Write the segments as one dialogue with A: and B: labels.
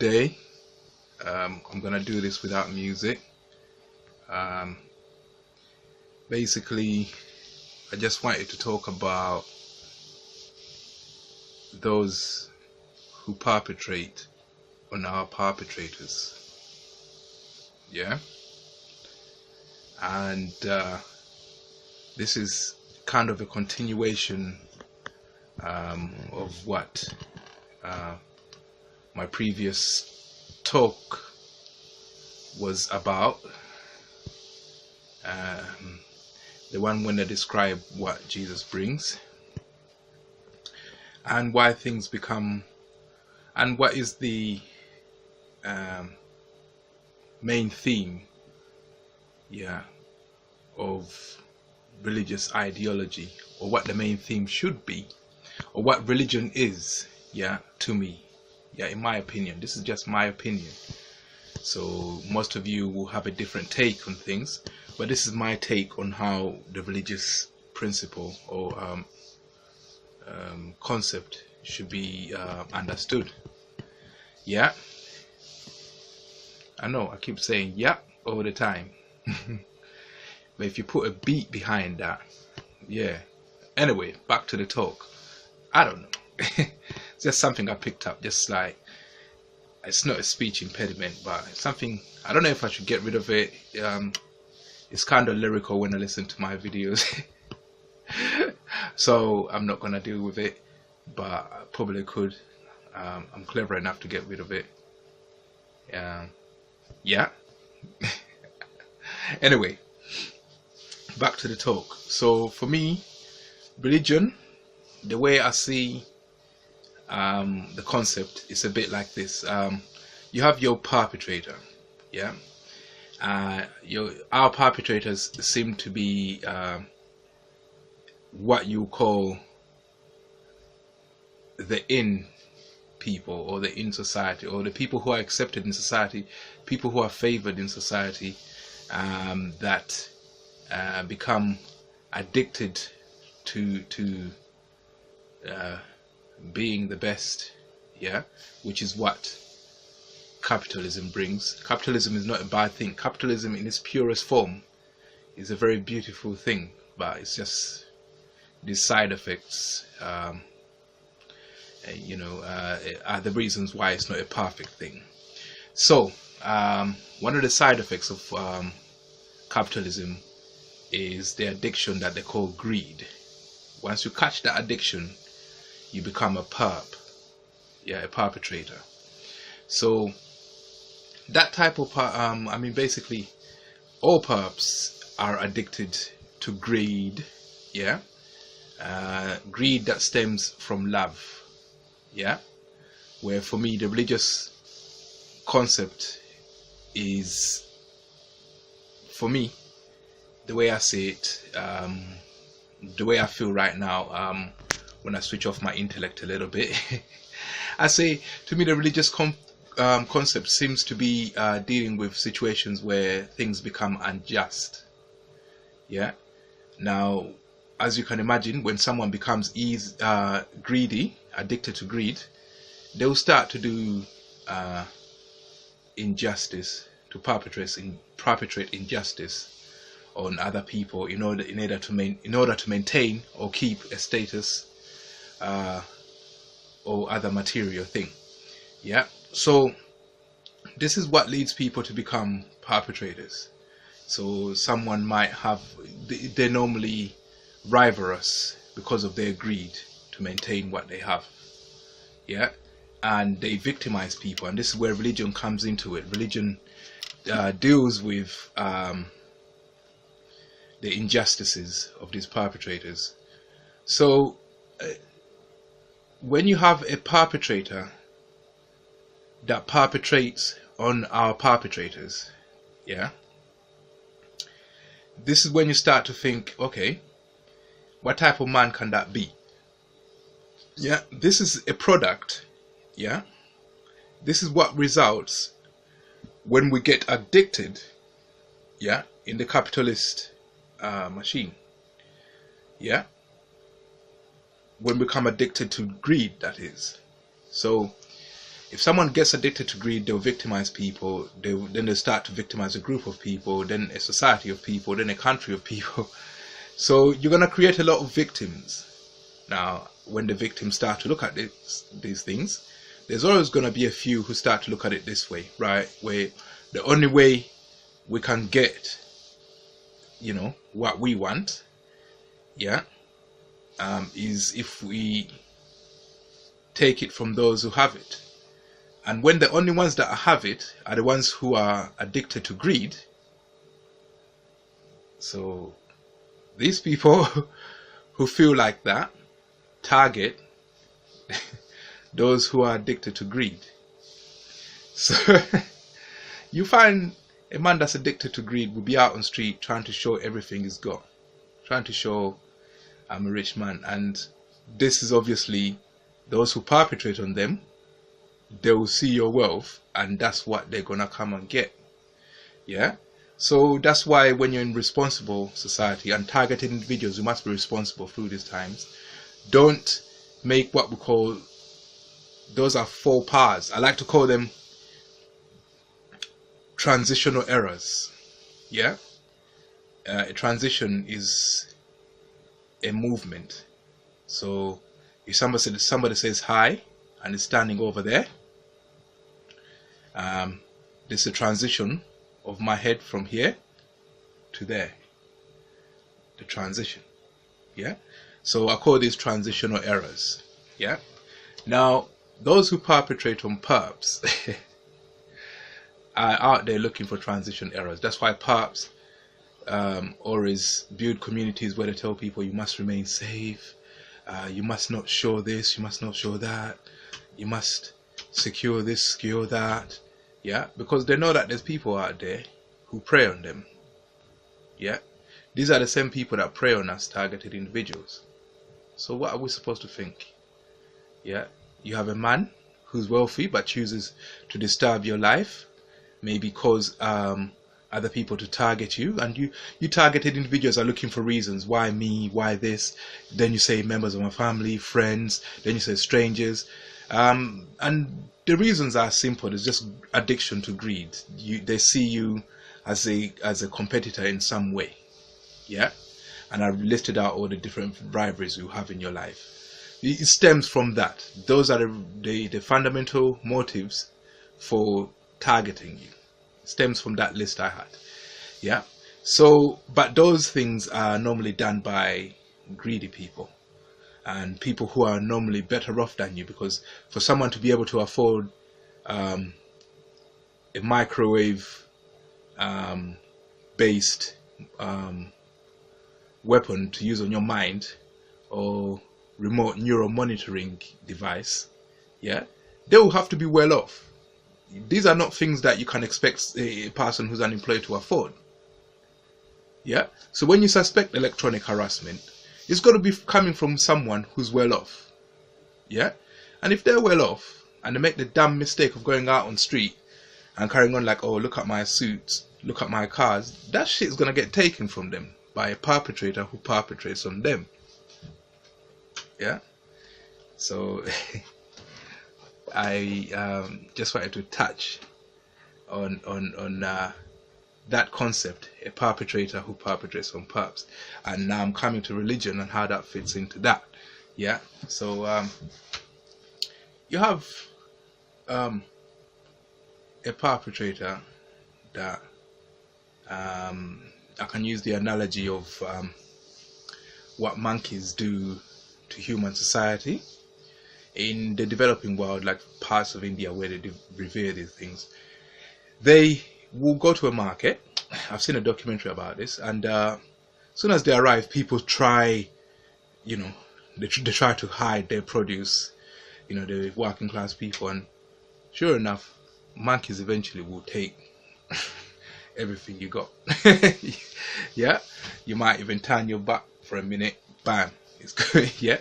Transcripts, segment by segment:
A: today. I'm gonna do this without music. Um, Basically, I just wanted to talk about those who perpetrate on our perpetrators. Yeah, and this is kind of a continuation of what my previous talk was about. The one when I describe what Jesus brings and why things become, and what is the main theme, of religious ideology, or what the main theme should be, or what religion is, to me, in my opinion. This is just my opinion. So most of you will have a different take on things, but this is my take on how the religious principle or concept should be understood. I know I keep saying all the time, but if you put a beat behind that, anyway, back to the talk. I don't know. It's just something I picked up, just like, it's not a speech impediment, but something, I don't know if I should get rid of it. It's kind of lyrical when I listen to my videos. So I'm not gonna deal with it, but I probably could. I'm clever enough to get rid of it. Anyway, back to the talk. So for me, religion, the way I see the concept is a bit like this. You have your perpetrator, our perpetrators seem to be what you call the in people, or the in society, or the people who are accepted in society, people who are favored in society, that become addicted to being the best, which is what capitalism brings. Capitalism is not a bad thing. Capitalism in its purest form is a very beautiful thing, but it's just these side effects are the reasons why it's not a perfect thing. So one of the side effects of capitalism is the addiction that they call greed. Once you catch that addiction, you become a perpetrator. So that type of basically all perps are addicted to greed, greed that stems from love, where for me the religious concept is, for me, the way I see it, the way I feel right now, when I switch off my intellect a little bit, I say, to me, the religious concept seems to be dealing with situations where things become unjust. Now, as you can imagine, when someone becomes greedy, addicted to greed, they'll start to do injustice, to perpetrate injustice on other people in order to maintain or keep a status or other material thing. So this is what leads people to become perpetrators. So someone might have, they normally rivalrous because of their greed to maintain what they have, and they victimize people, and this is where religion comes into it. Religion deals with the injustices of these perpetrators. So when you have a perpetrator that perpetrates on our perpetrators, this is when you start to think, okay, what type of man can that be? This is a product, this is what results when we get addicted, in the capitalist machine, when we become addicted to greed, that is. So if someone gets addicted to greed, they'll victimize people. Then they'll start to victimize a group of people, then a society of people, then a country of people. So you're going to create a lot of victims. Now, when the victims start to look at these things, there's always going to be a few who start to look at it this way, right? Where the only way we can get, you know, what we want, yeah, is if we take it from those who have it. And when the only ones that have it are the ones who are addicted to greed, so these people who feel like that target those who are addicted to greed. So you find a man that's addicted to greed will be out on the street trying to show everything he's got, trying to show I'm a rich man. And this is obviously those who perpetrate on them. They will see your wealth and that's what they're gonna come and get. Yeah, so that's why when you're in responsible society and targeted individuals, you must be responsible through these times. Don't make what we call, those are faux pas. I like to call them transitional errors. Yeah, a transition is a movement. So if somebody says hi and is standing over there, there's a transition of my head from here to there. The transition. Yeah, so I call these transitional errors. Yeah, now those who perpetrate on perps are out there looking for transition errors. That's why perps always build communities where they tell people you must remain safe, you must not show this, you must not show that, you must secure this, secure that. Yeah, because they know that there's people out there who prey on them. Yeah, these are the same people that prey on us, targeted individuals. So what are we supposed to think? Yeah, you have a man who's wealthy but chooses to disturb your life, maybe cause other people to target you, and you targeted individuals are looking for reasons. Why me? Why this? Then you say members of my family, friends, then you say strangers, and the reasons are simple. It's just addiction to greed. They see you as a competitor in some way. Yeah, and I've listed out all the different rivalries you have in your life. It stems from that. Those are the fundamental motives for targeting you. It stems from that list I had. Yeah, so but those things are normally done by greedy people and people who are normally better off than you, because for someone to be able to afford a microwave based weapon to use on your mind, or remote neural monitoring device, yeah, they will have to be well off. These are not things that you can expect a person who's unemployed to afford. Yeah, so when you suspect electronic harassment, it's got to be coming from someone who's well off. Yeah, and if they're well off and they make the damn mistake of going out on the street and carrying on like, oh, look at my suits, look at my cars, that shit's gonna get taken from them by a perpetrator who perpetrates on them. Yeah, so I just wanted to touch on that concept, a perpetrator who perpetrates on perps, and now I'm coming to religion and how that fits into that. Yeah, so you have a perpetrator that I can use the analogy of what monkeys do to human society in the developing world, like parts of India where they revere these things. They will go to a market. I've seen a documentary about this, and as soon as they arrive, people try, you know, they try to hide their produce, you know, the working class people, and sure enough, monkeys eventually will take everything you got. Yeah, you might even turn your back for a minute, bam, it's good. Yeah.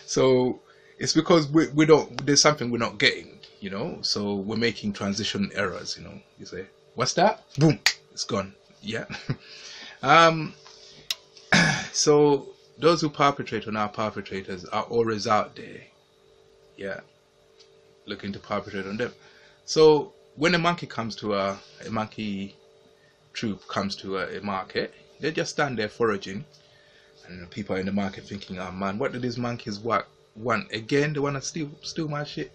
A: So it's because we don't, there's something we're not getting, you know, so we're making transition errors, you know. You say, what's that? Boom, it's gone. Yeah. So those who perpetrate on our perpetrators are always out there. Yeah, looking to perpetrate on them. So when a monkey comes to a monkey troop comes to a market, they just stand there foraging, and people are in the market thinking, oh man, what do these monkeys want again? They want to steal my shit.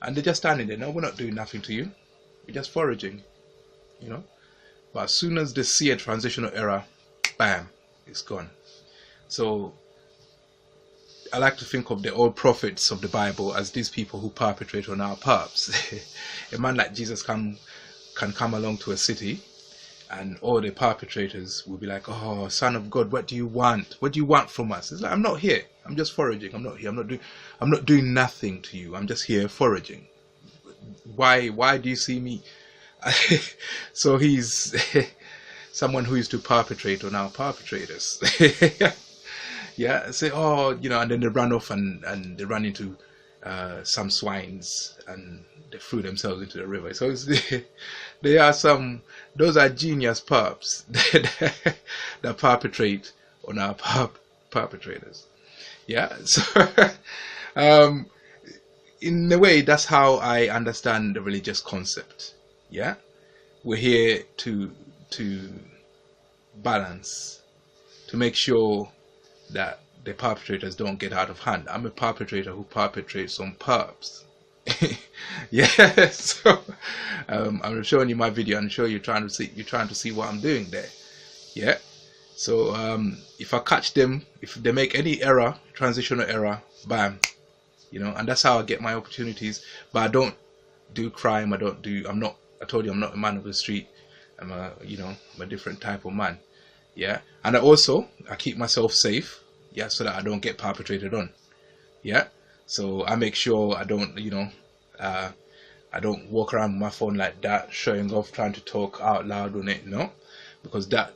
A: And they're just standing there. No, we're not doing nothing to you, we're just foraging, you know. But as soon as they see a transitional error, bam, it's gone. So I like to think of the old prophets of the Bible as these people who perpetrate on our perps. A man like Jesus can come along to a city, and all the perpetrators will be like, oh, Son of God, what do you want? What do you want from us? It's like, I'm not here. I'm just foraging. I'm not here. I'm not doing nothing to you. I'm just here foraging. Why do you see me? So he's someone who used to perpetrate on our perpetrators. Yeah, say, oh, you know, and then they run off and they run into some swines and they threw themselves into the river. So those are genius perps that perpetrate on our perpetrators. Yeah, so in a way, that's how I understand the religious concept. Yeah, we're here to balance, to make sure that the perpetrators don't get out of hand. I'm a perpetrator who perpetrates on perps. Yeah, so I'm showing you my video. I'm sure you're trying to see what I'm doing there. Yeah, so if I catch them, if they make any error, transitional error, bam, you know, and that's how I get my opportunities. But I don't do crime. I told you I'm not a man of the street. I'm a different type of man. Yeah, and I keep myself safe, yeah, so that I don't get perpetrated on. Yeah, so I make sure I don't, I don't walk around with my phone like that, showing off, trying to talk out loud on it, no, because that,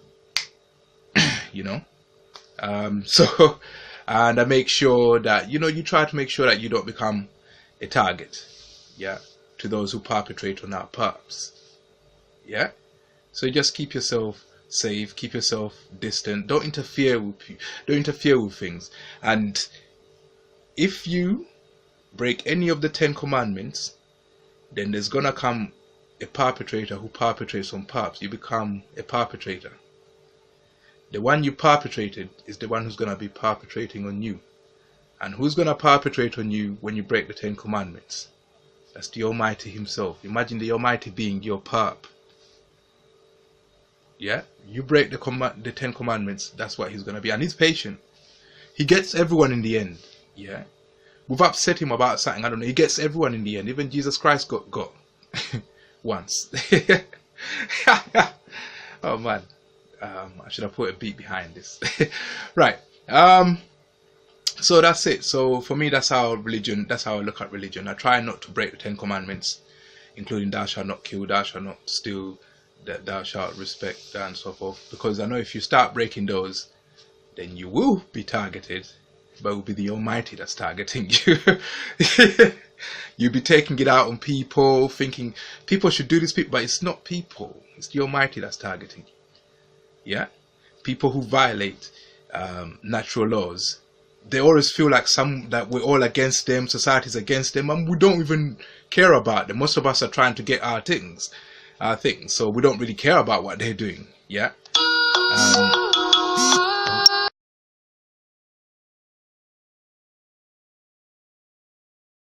A: so, and I make sure that, you try to make sure that you don't become a target, yeah, to those who perpetrate on our perps, yeah, so you just keep yourself safe, keep yourself distant, don't interfere with things. And if you break any of the 10 commandments, then there's gonna come a perpetrator who perpetrates on perps. You become a perpetrator. The one you perpetrated is the one who's gonna be perpetrating on you. And who's gonna perpetrate on you when you break the 10 commandments? That's the Almighty himself. Imagine the Almighty being your perp. Yeah, you break the 10 commandments, that's what he's going to be. And he's patient. He gets everyone in the end. Yeah, we've upset him about something, I don't know, he gets everyone in the end. Even Jesus Christ got once. Oh man, I should have put a beat behind this. Right, so that's it. So for me, that's how I look at religion. I try not to break the 10 commandments, including thou shalt not kill, thou shalt not steal, that thou shalt respect, and so forth, because I know if you start breaking those, then you will be targeted, but it will be the Almighty that's targeting you. You'll be taking it out on people, thinking people should do this, but it's not people, it's the Almighty that's targeting you. Yeah, people who violate natural laws, they always feel like that we're all against them, society's against them, and we don't even care about them. Most of us are trying to get our things, so we don't really care about what they're doing. Yeah.